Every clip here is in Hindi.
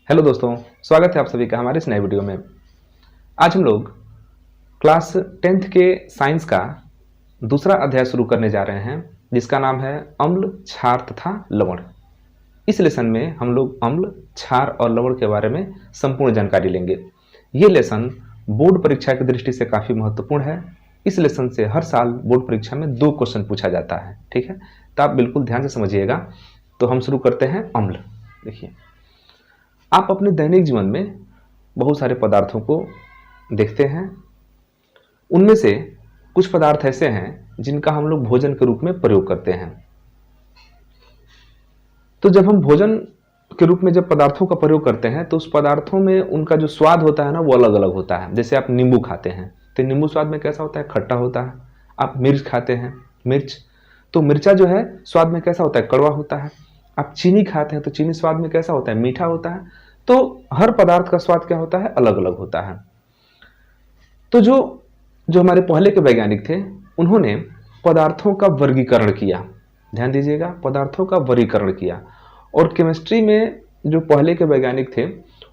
हेलो दोस्तों, स्वागत है आप सभी का हमारे इस नए वीडियो में। आज हम लोग क्लास 10th के साइंस का दूसरा अध्याय शुरू करने जा रहे हैं, जिसका नाम है अम्ल, क्षार तथा लवण। इस लेसन में हम लोग अम्ल, क्षार और लवण के बारे में संपूर्ण जानकारी लेंगे। ये लेसन बोर्ड परीक्षा की दृष्टि से काफ़ी महत्वपूर्ण है। इस लेसन से हर साल बोर्ड परीक्षा में 2 क्वेश्चन पूछा जाता है, ठीक है। तो आप बिल्कुल ध्यान से समझिएगा। तो हम शुरू करते हैं अम्ल। देखिए, आप अपने दैनिक जीवन में बहुत सारे पदार्थों को देखते हैं। उनमें से कुछ पदार्थ ऐसे हैं जिनका हम लोग भोजन के रूप में प्रयोग करते हैं। तो जब हम भोजन के रूप में जब पदार्थों का प्रयोग करते हैं तो उस पदार्थों में उनका जो स्वाद होता है ना, वो अलग अलग होता है। जैसे आप नींबू खाते हैं तो नींबू स्वाद में कैसा होता है? खट्टा होता है। आप मिर्च खाते हैं, मिर्च, तो मिर्चा जो है स्वाद में कैसा होता है? कड़वा होता है। आप चीनी खाते हैं तो चीनी स्वाद में कैसा होता है? मीठा होता है। तो हर पदार्थ का स्वाद क्या होता है? अलग अलग होता है। तो जो जो हमारे पहले के वैज्ञानिक थे, उन्होंने पदार्थों का वर्गीकरण किया। ध्यान दीजिएगा, पदार्थों का वर्गीकरण किया। और केमिस्ट्री में जो पहले के वैज्ञानिक थे,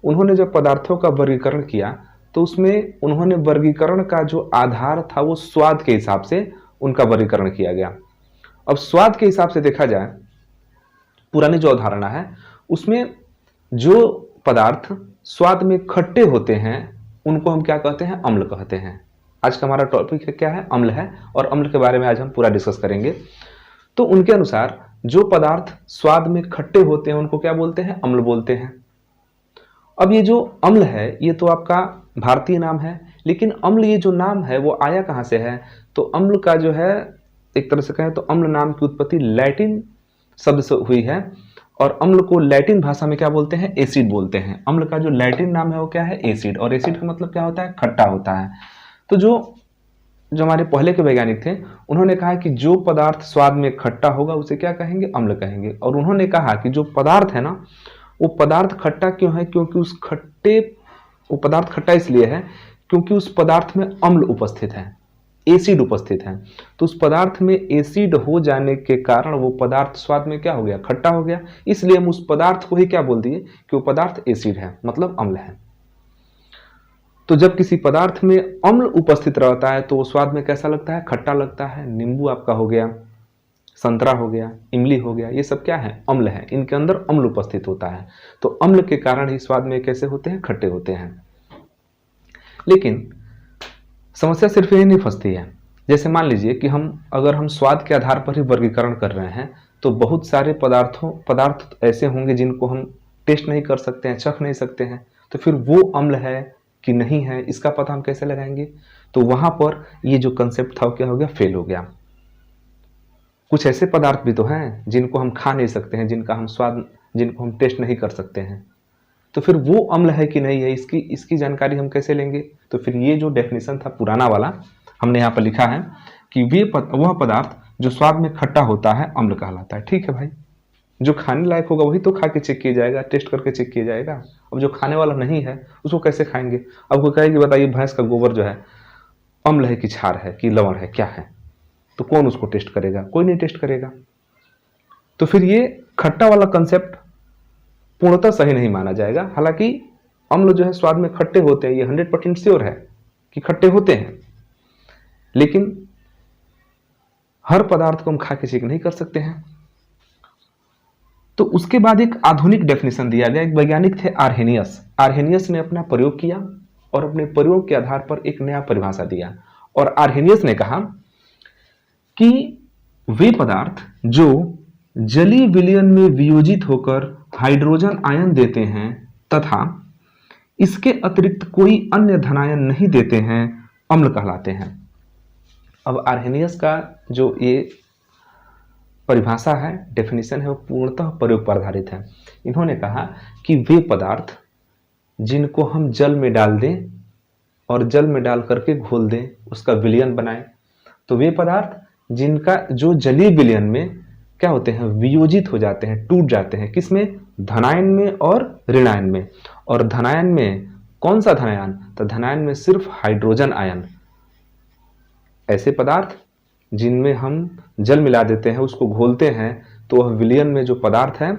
उन्होंने जब पदार्थों का वर्गीकरण किया तो उसमें उन्होंने वर्गीकरण का जो आधार था वो स्वाद के हिसाब से उनका वर्गीकरण किया गया। अब स्वाद के हिसाब से देखा जाए, पुरानी जो अवधारणा है उसमें जो पदार्थ स्वाद में खट्टे होते हैं उनको हम क्या कहते हैं? अम्ल कहते हैं। आज का हमारा टॉपिक है क्या है? अम्ल है। और अम्ल के बारे में आज हम पूरा डिस्कस करेंगे। तो उनके अनुसार जो पदार्थ स्वाद में खट्टे होते हैं उनको क्या बोलते हैं? अम्ल बोलते हैं। अब ये जो अम्ल है ये तो आपका भारतीय नाम है, लेकिन अम्ल ये जो नाम है वो आया कहाँ से है? तो अम्ल का जो है, एक तरह से कहें तो अम्ल नाम की उत्पत्ति लैटिन शब्द से हुई है। और अम्ल को लैटिन भाषा में क्या बोलते हैं? एसिड बोलते हैं। अम्ल का जो लैटिन नाम है वो क्या है? एसिड। और एसिड का मतलब क्या होता है? खट्टा होता है। तो जो जो हमारे पहले के वैज्ञानिक थे, उन्होंने कहा कि जो पदार्थ स्वाद में खट्टा होगा उसे क्या कहेंगे? अम्ल कहेंगे। और उन्होंने कहा कि जो पदार्थ है ना, वो पदार्थ खट्टा क्यों है? क्योंकि वो पदार्थ खट्टा इसलिए है क्योंकि उस पदार्थ में अम्ल उपस्थित है, एसिड उपस्थित है। तो उस पदार्थ में एसिड हो जाने के कारण वो पदार्थ स्वाद में क्या हो गया? खट्टा हो गया। इसलिए हम उस पदार्थ को ही क्या बोल दिए कि वो पदार्थ एसिड है, मतलब अम्ल है। तो जब किसी पदार्थ में अम्ल उपस्थित रहता है तो वो स्वाद में कैसा लगता है? खट्टा लगता है। नींबू आपका हो गया, संतरा हो गया, इमली हो गया, ये सब क्या है? अम्ल है। इनके अंदर अम्ल उपस्थित होता है। तो अम्ल के कारण ही स्वाद में कैसे होते हैं? खट्टे होते हैं। लेकिन समस्या सिर्फ यही नहीं फंसती है। जैसे मान लीजिए कि अगर हम स्वाद के आधार पर ही वर्गीकरण कर रहे हैं तो बहुत सारे पदार्थ ऐसे होंगे जिनको हम टेस्ट नहीं कर सकते हैं, चख नहीं सकते हैं। तो फिर वो अम्ल है कि नहीं है, इसका पता हम कैसे लगाएंगे? तो वहां पर ये जो कंसेप्ट था वो क्या हो गया? फेल हो गया। कुछ ऐसे पदार्थ भी तो हैं जिनको हम खा नहीं सकते हैं, जिनको हम टेस्ट नहीं कर सकते हैं। तो फिर वो अम्ल है कि नहीं है, इसकी जानकारी हम कैसे लेंगे? तो फिर ये जो डेफिनेशन था पुराना वाला, हमने यहाँ पर लिखा है कि वह पदार्थ जो स्वाद में खट्टा होता है अम्ल कहलाता है। ठीक है भाई, जो खाने लायक होगा वही तो खा के चेक किया जाएगा, टेस्ट करके चेक किया जाएगा। अब जो खाने वाला नहीं है उसको कैसे खाएंगे? अब कोई कहेगी बताइए भैंस का गोबर जो है अम्ल है कि क्षार है कि लवण है, क्या है? तो कौन उसको टेस्ट करेगा? कोई नहीं टेस्ट करेगा। तो फिर ये खट्टा वाला कंसेप्ट पूर्णतः सही नहीं माना जाएगा। हालांकि अम्ल जो है स्वाद में खट्टे होते हैं, ये 100% श्योर है कि खट्टे होते हैं, लेकिन हर पदार्थ को हम खा के चेक नहीं कर सकते हैं। तो उसके बाद एक आधुनिक डेफिनेशन दिया गया। एक वैज्ञानिक थे आर्हेनियस ने अपना प्रयोग किया और अपने प्रयोग के आधार पर एक नया परिभाषा दिया। और आर्हेनियस ने कहा कि वे पदार्थ जो जलीय विलयन में वियोजित होकर हाइड्रोजन आयन देते हैं तथा इसके अतिरिक्त कोई अन्य धनायन नहीं देते हैं, अम्ल कहलाते हैं। अब आर्हेनियस का जो ये परिभाषा है, डेफिनेशन है, वो पूर्णतः प्रयोग पर आधारित है। इन्होंने कहा कि वे पदार्थ जिनको हम जल में डाल दें और जल में डाल करके घोल दें, उसका विलयन बनाएं, तो वे पदार्थ जिनका जो जलीय विलयन में क्या होते हैं? वियोजित हो जाते हैं, टूट जाते हैं। किसमें? धनायन में और ऋणायन में। और धनायन में कौन सा धनायन? तो धनायन में सिर्फ हाइड्रोजन आयन। ऐसे पदार्थ जिनमें हम जल मिला देते हैं, उसको घोलते हैं, तो वह विलयन में जो पदार्थ है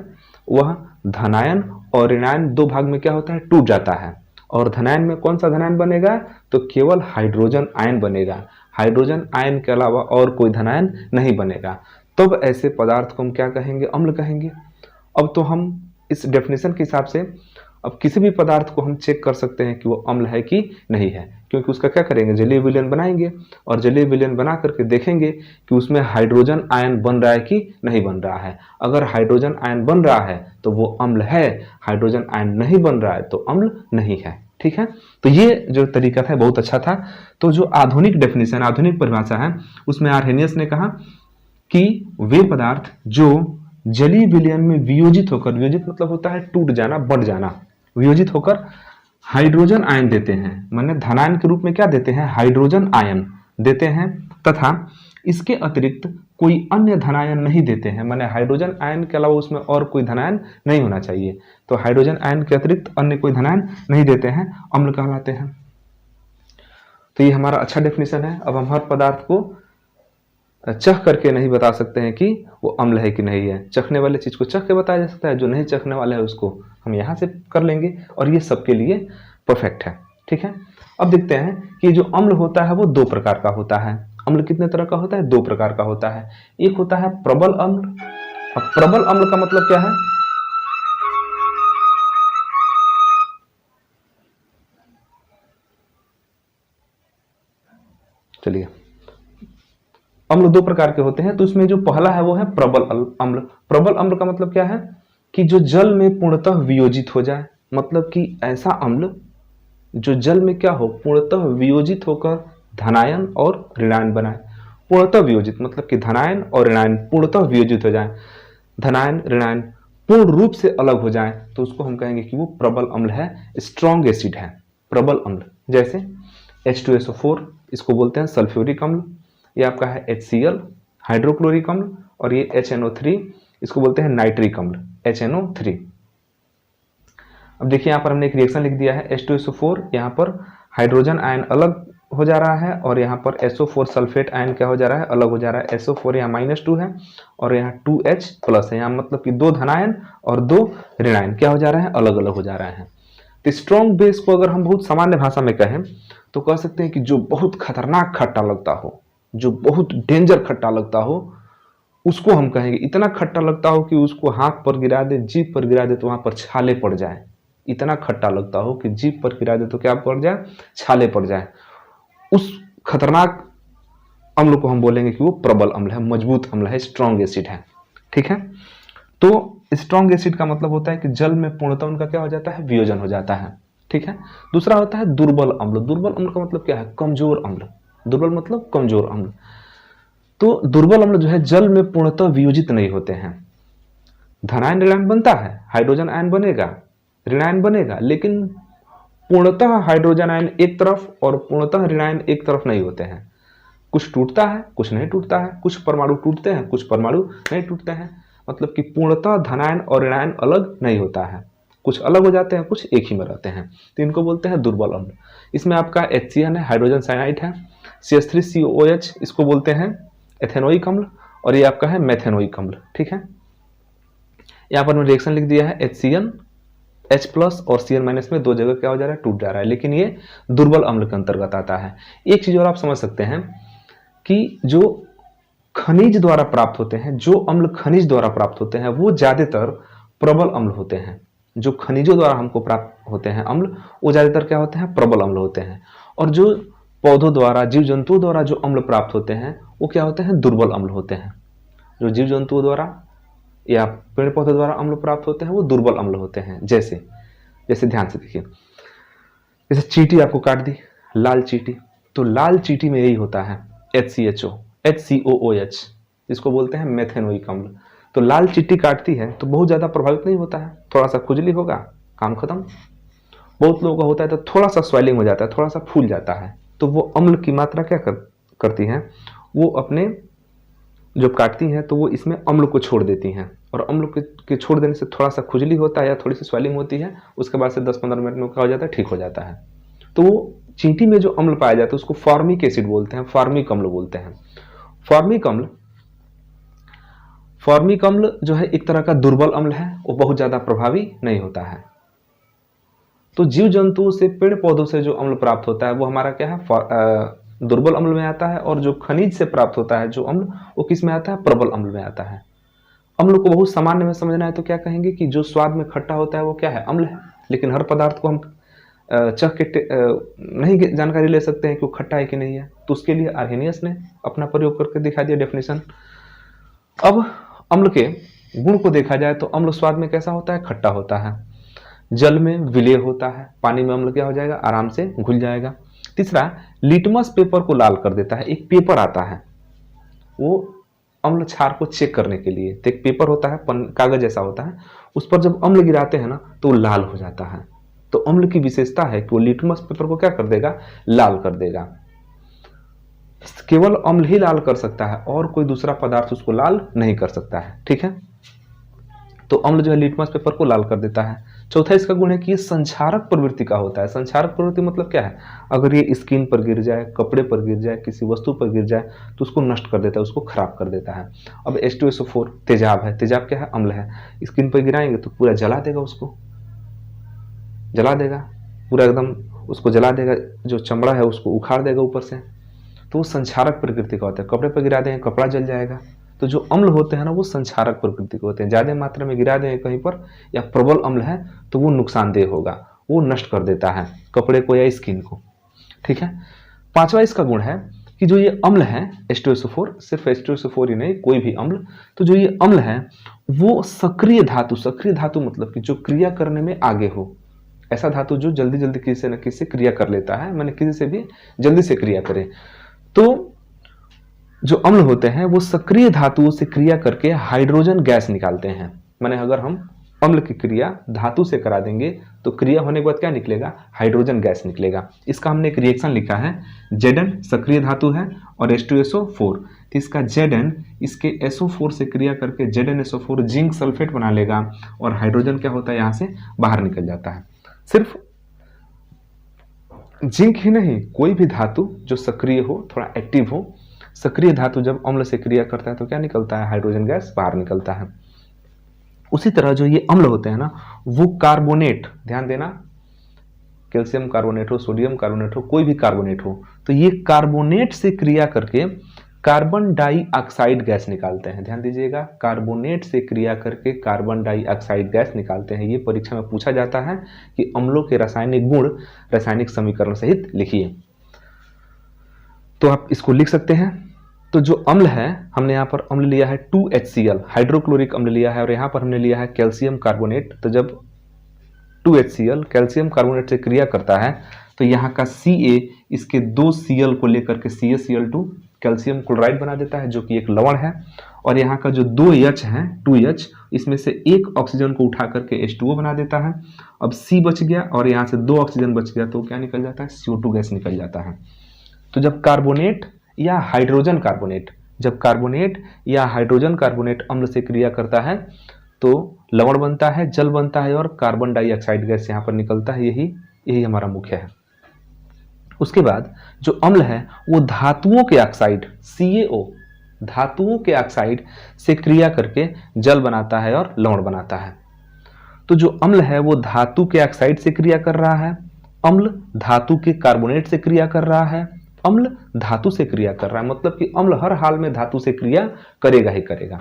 वह धनायन और ऋणायन दो भाग में क्या होता है, टूट जाता है। और धनायन में कौन सा धनायन बनेगा, तो केवल हाइड्रोजन आयन बनेगा, हाइड्रोजन आयन के अलावा और कोई धनायन नहीं बनेगा। तब ऐसे पदार्थ को हम क्या कहेंगे, अम्ल कहेंगे। अब तो हम इस डेफिनेशन के हिसाब से अब किसी भी पदार्थ को हम चेक कर सकते हैं कि वो अम्ल है कि नहीं है, क्योंकि उसका क्या करेंगे, जलीय विलयन बनाएंगे और जलीय विलयन बना करके देखेंगे कि उसमें हाइड्रोजन आयन बन रहा है कि नहीं बन रहा है। अगर हाइड्रोजन आयन बन रहा है तो वो अम्ल है, हाइड्रोजन आयन नहीं बन रहा है तो अम्ल नहीं है। ठीक है, तो ये जो तरीका था बहुत अच्छा था। तो जो आधुनिक डेफिनेशन, आधुनिक परिभाषा है, उसमें आर्हेनियस ने कहा कि वे पदार्थ जो जलीय विलयन में वियोजित होकर, वियोजित मतलब होता है टूट जाना, बढ़ जाना, वियोजित होकर हाइड्रोजन आयन देते हैं, माने धनायन के रूप में क्या देते हैं, हाइड्रोजन आयन देते हैं, तथा इसके अतिरिक्त कोई अन्य धनायन नहीं देते हैं, माने हाइड्रोजन आयन के अलावा उसमें और कोई धनायन नहीं होना चाहिए। तो हाइड्रोजन आयन के अतिरिक्त अन्य कोई धनायन नहीं देते हैं, अम्ल कहलाते हैं। तो ये हमारा अच्छा डेफिनेशन है। अब हम हर पदार्थ को चख करके नहीं बता सकते हैं कि वो अम्ल है कि नहीं है। चखने वाले चीज को चख के बताया जा सकता है, जो नहीं चखने वाला है उसको हम यहाँ से कर लेंगे, और ये सबके लिए परफेक्ट है। ठीक है, अब देखते हैं कि जो अम्ल होता है वो दो प्रकार का होता है। अम्ल कितने तरह का होता है, दो प्रकार का होता है। एक होता है प्रबल अम्ल। अब प्रबल अम्ल का मतलब क्या है, चलिए, अम्ल दो प्रकार के होते हैं। तो इसमें जो पहला है वो है प्रबल अम्ल। प्रबल अम्ल का मतलब क्या है कि जो जल में पूर्णतः वियोजित हो जाए, मतलब कि ऐसा अम्ल जो जल में क्या हो, पूर्णतः वियोजित होकर धनायन और ऋणायन बनाए। पूर्णतः वियोजित मतलब कि धनायन और ऋणायन पूर्णतः वियोजित हो जाए, धनायन ऋणायन पूर्ण रूप से अलग हो जाए, तो उसको हम कहेंगे कि वो प्रबल अम्ल है, स्ट्रॉन्ग एसिड है प्रबल अम्ल। जैसे H2SO4, इसको बोलते हैं सल्फ्यूरिक अम्ल। ये आपका है HCl, हाइड्रोक्लोरिक अम्ल। और ये HNO3, इसको बोलते हैं नाइट्रिक अम्ल, HNO3। अब देखिए यहाँ पर हमने एक रिएक्शन लिख दिया है, H2SO4, यहाँ पर हाइड्रोजन आयन अलग हो जा रहा है, और यहाँ पर SO4 सल्फेट आयन क्या हो जा रहा है, अलग हो जा रहा है। SO4 यहाँ -2 है और यहाँ 2H प्लस है, यहाँ मतलब कि दो धनायन और दो ऋणायन क्या हो जा रहे हैं, अलग अलग हो जा रहे हैं। तो स्ट्रॉन्ग बेस को अगर हम बहुत सामान्य भाषा में कहें तो कह सकते हैं कि जो बहुत खतरनाक खट्टा लगता हो, जो बहुत डेंजर खट्टा लगता हो, उसको हम कहेंगे, इतना खट्टा लगता हो कि उसको हाथ पर गिरा दे, जीभ पर गिरा दे तो वहां पर छाले पड़ जाए। इतना खट्टा लगता हो कि जीभ पर गिरा दे तो क्या पड़ जाए, छाले पड़ जाए। उस खतरनाक अम्ल को हम बोलेंगे कि वो प्रबल अम्ल है, मजबूत अम्ल है, स्ट्रॉन्ग एसिड है। ठीक है, तो स्ट्रॉन्ग एसिड का मतलब होता है कि जल में पूर्णतः उनका क्या हो जाता है, वियोजन हो जाता है। ठीक है, दूसरा होता है दुर्बल अम्ल। दुर्बल अम्ल का मतलब क्या है, कमजोर अम्ल। दुर्बल मतलब कमजोर अम्ल। तो दुर्बल अम्ल जो है जल में पूर्णतः वियोजित नहीं होते हैं। धनायन ऋणायन बनता है, हाइड्रोजन आयन बनेगा, ऋणायन बनेगा, लेकिन पूर्णतः हाइड्रोजन आयन एक तरफ और पूर्णतः ऋणायन एक तरफ नहीं होते हैं। कुछ टूटता है, कुछ नहीं टूटता है, कुछ परमाणु टूटते हैं, कुछ परमाणु नहीं टूटते हैं। मतलब कि पूर्णतः धनायन और ऋणायन अलग नहीं होता है, कुछ अलग हो जाते हैं, कुछ एक ही में रहते हैं। तो इनको बोलते हैं दुर्बल अम्ल। इसमें आपका HCN है, हाइड्रोजन साइनाइड है, CH3COOH, इसको बोलते हैं एथेनोइक अम्ल, और ये आपका है मेथेनोइक अम्ल। ठीक है, यहाँ पर मैंने रिएक्शन लिख दिया है, HCN H प्लस और Cn- में दो जगह क्या हो जा रहा है, टूट जा रहा है, लेकिन ये दुर्बल अम्ल के अंतर्गत आता है। एक चीज और आप समझ सकते हैं कि जो खनिज द्वारा प्राप्त होते हैं, जो अम्ल खनिज द्वारा प्राप्त होते हैं वो ज्यादातर प्रबल अम्ल होते हैं। जो खनिजों द्वारा हमको प्राप्त होते हैं अम्ल, वो ज्यादातर क्या होते हैं, प्रबल अम्ल होते हैं। और जो पौधों द्वारा, जीव जंतुओं द्वारा जो अम्ल प्राप्त होते हैं वो क्या होते हैं, दुर्बल अम्ल होते हैं। जो जीव जंतुओं द्वारा या पेड़ पौधों द्वारा अम्ल प्राप्त होते हैं वो दुर्बल अम्ल होते हैं। जैसे जैसे ध्यान से देखिए, जैसे चींटी आपको काट दी, लाल चींटी, तो लाल चींटी में यही होता है HCOOH, जिसको बोलते हैं मेथेनोइक अम्ल। तो लाल चींटी काटती है तो बहुत ज्यादा प्रभावित नहीं होता है, थोड़ा सा खुजली होगा, काम खत्म। बहुत लोगों का होता है तो थोड़ा सा स्वेलिंग हो जाता है, थोड़ा सा फूल जाता है, तो वो अम्ल की मात्रा क्या करती हैं, वो अपने जब काटती हैं तो वो इसमें अम्ल को छोड़ देती हैं, और अम्ल के छोड़ देने से थोड़ा सा खुजली होता है या थोड़ी सी स्वेलिंग होती है, उसके बाद से 10-15 मिनट में क्या हो जाता है, ठीक हो जाता है। तो वो चींटी में जो अम्ल पाया जाता है उसको फॉर्मिक एसिड बोलते हैं, फॉर्मिक अम्ल बोलते हैं। फॉर्मिक अम्ल जो है एक तरह का दुर्बल अम्ल है, वो बहुत ज्यादा प्रभावी नहीं होता है। तो जीव जंतुओं से, पेड़ पौधों से जो अम्ल प्राप्त होता है वो हमारा क्या है, दुर्बल अम्ल में आता है। और जो खनिज से प्राप्त होता है जो अम्ल, वो किस में आता है, प्रबल अम्ल में आता है। अम्ल को बहुत सामान्य में समझना है तो क्या कहेंगे कि जो स्वाद में खट्टा होता है वो क्या है, अम्ल है। लेकिन हर पदार्थ को हम चख के नहीं जानकारी ले सकते हैं कि वो खट्टा है कि नहीं है, तो उसके लिए आर्हेनियस ने अपना प्रयोग करके दिखा दिया डेफिनेशन। अब अम्ल के गुण को देखा जाए तो अम्ल स्वाद में कैसा होता है, खट्टा होता है, जल में विलेय होता है, पानी में अम्ल क्या हो जाएगा, आराम से घुल जाएगा। तीसरा, लिटमस पेपर को लाल कर देता है। एक पेपर आता है वो अम्ल क्षार को चेक करने के लिए, तो एक पेपर होता है, कागज जैसा होता है, उस पर जब अम्ल गिराते हैं ना तो वो लाल हो जाता है। तो अम्ल की विशेषता है कि वो लिटमस पेपर को क्या कर देगा, लाल कर देगा। केवल अम्ल ही लाल कर सकता है और कोई दूसरा पदार्थ उसको लाल नहीं कर सकता है, ठीक है। तो अम्ल जो है लिटमस पेपर को लाल कर देता है। चौथा इसका गुण है कि ये संक्षारक प्रवृत्ति का होता है। संक्षारक प्रवृत्ति मतलब क्या है, अगर ये स्किन पर गिर जाए, कपड़े पर गिर जाए, किसी वस्तु पर गिर जाए तो उसको नष्ट कर देता है, उसको खराब कर देता है। अब H2SO4 तेजाब है, तेजाब क्या है, अम्ल है, स्किन पर गिराएंगे तो पूरा जला देगा, उसको जला देगा, पूरा एकदम उसको जला देगा, जो चमड़ा है उसको उखाड़ देगा ऊपर से। तो वो संक्षारक प्रकृति का होता है। कपड़े पर गिरा देंगे कपड़ा जल जाएगा। तो जो अम्ल होते हैं ना वो संक्षारक प्रकृति के होते हैं। ज्यादा मात्रा में गिरा देंगे कहीं पर या प्रबल अम्ल है तो वो नुकसानदेह होगा, वो नष्ट कर देता है कपड़े को या स्किन को, ठीक है। पांचवा इसका गुण है कि जो ये अम्ल है H2SO4, सिर्फ H2SO4 ही नहीं, कोई भी अम्ल, तो जो ये अम्ल है वो सक्रिय धातु, सक्रिय धातु मतलब कि जो क्रिया करने में आगे हो, ऐसा धातु जो जल्दी जल्दी किसी न किसी से क्रिया कर लेता है, मैंने किसी से भी जल्दी से क्रिया करे। तो जो अम्ल होते हैं वो सक्रिय धातुओं से क्रिया करके हाइड्रोजन गैस निकालते हैं। माने अगर हम अम्ल की क्रिया धातु से करा देंगे तो क्रिया होने के बाद क्या निकलेगा, हाइड्रोजन गैस निकलेगा। इसका हमने एक रिएक्शन लिखा है, Zn सक्रिय धातु है और H2SO4, तो इसका Zn इसके SO4 से क्रिया करके ZnSO4 जिंक सल्फेट बना लेगा और हाइड्रोजन क्या होता है, यहाँ से बाहर निकल जाता है। सिर्फ जिंक ही नहीं, कोई भी धातु जो सक्रिय हो, थोड़ा एक्टिव हो, सक्रिय धातु जब अम्ल से क्रिया करता है तो क्या निकलता है, हाइड्रोजन गैस बाहर निकलता है। उसी तरह जो ये अम्ल होते हैं ना वो कार्बोनेट, ध्यान देना, कैल्शियम कार्बोनेट हो, सोडियम कार्बोनेट हो, कोई भी कार्बोनेट हो, तो ये कार्बोनेट से क्रिया करके कार्बन डाइऑक्साइड गैस निकालते हैं। ध्यान दीजिएगा, कार्बोनेट से क्रिया करके कार्बन डाइऑक्साइड गैस निकालते हैं। ये परीक्षा में पूछा जाता है कि अम्लों के रासायनिक गुण रासायनिक समीकरण सहित लिखिए, तो आप इसको लिख सकते हैं। तो जो अम्ल है, हमने यहाँ पर अम्ल लिया है 2HCl, हाइड्रोक्लोरिक अम्ल लिया है, और यहाँ पर हमने लिया है कैल्शियम कार्बोनेट। तो जब 2HCl कैल्शियम कार्बोनेट से क्रिया करता है तो यहाँ का Ca इसके 2 Cl को लेकर के CaCl2 कैल्शियम क्लोराइड बना देता है, जो कि एक लवण है। और यहाँ का जो 2H है, 2H, इसमें से एक ऑक्सीजन को उठा करके H2O बना देता है। अब C बच गया और यहाँ से 2 ऑक्सीजन बच गया तो क्या निकल जाता है, CO2 गैस निकल जाता है। तो जब कार्बोनेट या हाइड्रोजन कार्बोनेट, जब कार्बोनेट या हाइड्रोजन कार्बोनेट अम्ल से क्रिया करता है तो लवण बनता है, जल बनता है और कार्बन डाइऑक्साइड गैस यहाँ पर निकलता है। यही हमारा मुख्य है। उसके बाद जो अम्ल है वो धातुओं के ऑक्साइड CaO, धातुओं के ऑक्साइड से क्रिया करके जल बनाता है और लवण बनाता है। तो जो अम्ल है वो धातु के ऑक्साइड से क्रिया कर रहा है, अम्ल धातु के कार्बोनेट से क्रिया कर रहा है, अम्ल धातु से क्रिया कर रहा है। मतलब कि अम्ल हर हाल में धातु से क्रिया करेगा ही करेगा।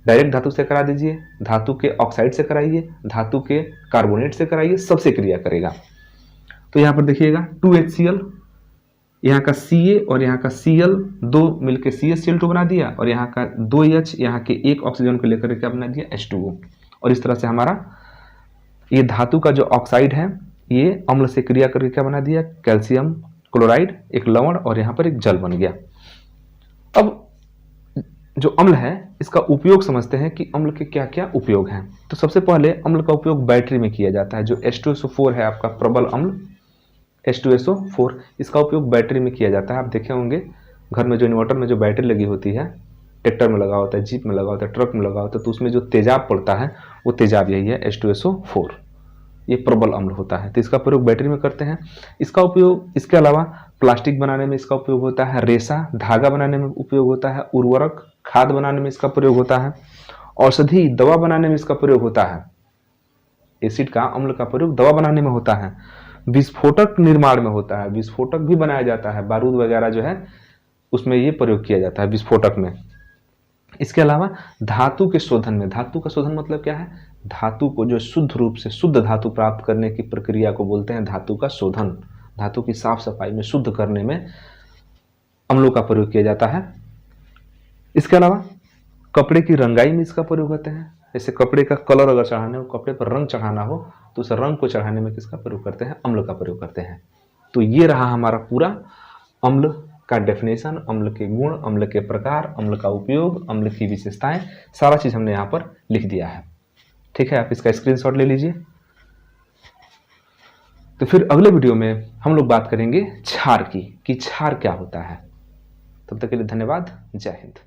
डायरेक्ट धातु से करा दीजिए, धातु के ऑक्साइड से कराइए, धातु के कार्बोनेट से कराइए, सबसे क्रिया करेगा। तो यहाँ पर देखिएगा 2HCl, यहाँ का Ca और यहाँ का Cl, 2 मिलकर CaCl2 बना दिया, और यहाँ का 2H यहाँ के एक ऑक्सीजन को लेकर क्या बना दिया, H2O। और इस तरह से हमारा ये धातु का जो ऑक्साइड है ये अम्ल से क्रिया करके क्या बना दिया, कैल्शियम क्लोराइड, एक लवण, और यहाँ पर एक जल बन गया। अब जो अम्ल है इसका उपयोग समझते हैं कि अम्ल के क्या क्या उपयोग हैं। तो सबसे पहले अम्ल का उपयोग बैटरी में किया जाता है। जो H2SO4 है आपका प्रबल अम्ल H2SO4, इसका उपयोग बैटरी में किया जाता है। आप देखे होंगे घर में जो इन्वर्टर में जो बैटरी लगी होती है, ट्रैक्टर में लगा होता है, जीप में लगा होता है, ट्रक में लगा होता है, तो उसमें जो तेजाब पड़ता है वो तेजाब यही है, H2SO4। ये प्रबल अम्ल होता है, तो इसका प्रयोग बैटरी में करते हैं। इसका उपयोग इसके अलावा प्लास्टिक बनाने में इसका उपयोग होता है, रेशा धागा बनाने में उपयोग होता है, उर्वरक खाद बनाने में इसका प्रयोग होता है, औषधि दवा बनाने में इसका प्रयोग होता है। एसिड का, अम्ल का प्रयोग दवा बनाने में होता है, विस्फोटक निर्माण में होता है, विस्फोटक भी बनाया जाता है, बारूद वगैरह जो है उसमें ये प्रयोग किया जाता है विस्फोटक में। इसके अलावा धातु के शोधन में, धातु का शोधन मतलब क्या है, धातु को जो शुद्ध रूप से शुद्ध धातु प्राप्त करने की प्रक्रिया को बोलते हैं धातु का शोधन। धातु की साफ सफाई में, शुद्ध करने में अम्लों का प्रयोग किया जाता है। इसके अलावा कपड़े की रंगाई में इसका प्रयोग होते हैं, जैसे कपड़े का कलर अगर चढ़ाना हो, कपड़े पर रंग चढ़ाना हो तो उस रंग को चढ़ाने में किसका प्रयोग करते हैं, अम्ल का प्रयोग करते हैं। तो ये रहा हमारा पूरा अम्ल का डेफिनेशन, अम्ल के गुण, अम्ल के प्रकार, अम्ल का उपयोग, अम्ल की विशेषताएं, सारा चीज हमने यहाँ पर लिख दिया है। ठीक है, आप इसका स्क्रीनशॉट ले लीजिए। तो फिर अगले वीडियो में हम लोग बात करेंगे क्षार की, कि क्षार क्या होता है। तब तक के लिए धन्यवाद, जय हिंद।